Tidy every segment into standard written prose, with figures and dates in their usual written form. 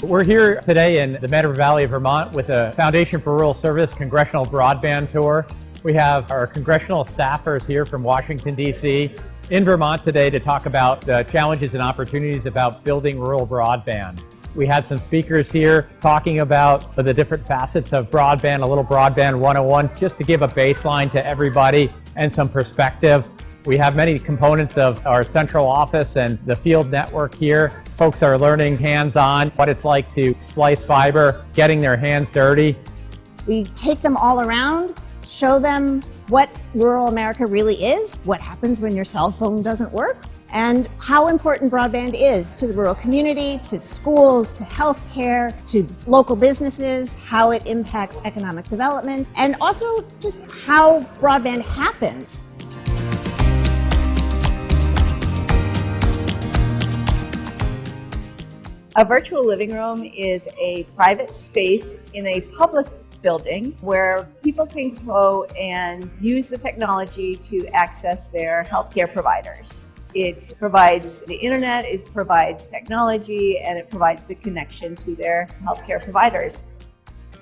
We're here today in the Medford Valley of Vermont with a Foundation for Rural Service Congressional Broadband Tour. We have our Congressional staffers here from Washington, D.C. in Vermont today to talk about the challenges and opportunities about building rural broadband. We had some speakers here talking about the different facets of broadband, a little broadband 101, just to give a baseline to everybody and some perspective. We have many components of our central office and the field network here. Folks are learning hands-on what it's like to splice fiber, getting their hands dirty. We take them all around, show them what rural America really is, what happens when your cell phone doesn't work, and how important broadband is to the rural community, to schools, to healthcare, to local businesses, how it impacts economic development, and also just how broadband happens. A virtual living room is a private space in a public building where people can go and use the technology to access their healthcare providers. It provides the internet, it provides technology, and it provides the connection to their healthcare providers.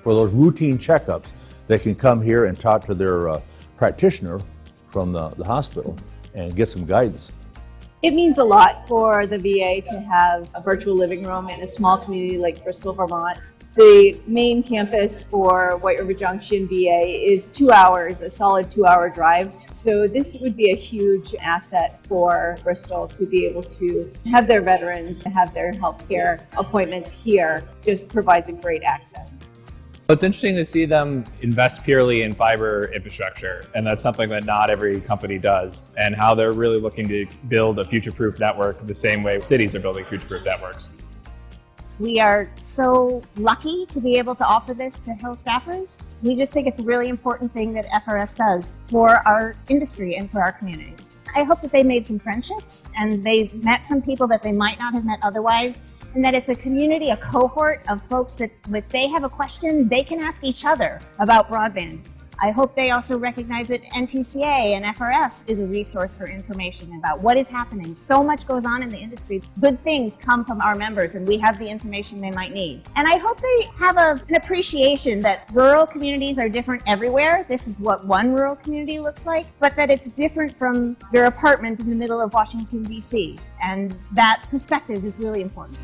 For those routine checkups, they can come here and talk to their practitioner from the hospital and get some guidance. It means a lot for the VA to have a virtual living room in a small community like Bristol, Vermont. The main campus for White River Junction VA is 2 hours, a solid 2-hour drive. So this would be a huge asset for Bristol to be able to have their veterans have their healthcare appointments here. Just provides a great access. It's interesting to see them invest purely in fiber infrastructure, and that's something that not every company does, and how they're really looking to build a future-proof network the same way cities are building future-proof networks. We are so lucky to be able to offer this to Hill staffers. We just think it's a really important thing that FRS does for our industry and for our community. I hope that they made some friendships and they met some people that they might not have met otherwise, and that it's a community, a cohort of folks that if they have a question, they can ask each other about broadband. I hope they also recognize that NTCA and FRS is a resource for information about what is happening. So much goes on in the industry. Good things come from our members, and we have the information they might need. And I hope they have an appreciation that rural communities are different everywhere. This is what one rural community looks like, but that it's different from your apartment in the middle of Washington, D.C. And that perspective is really important.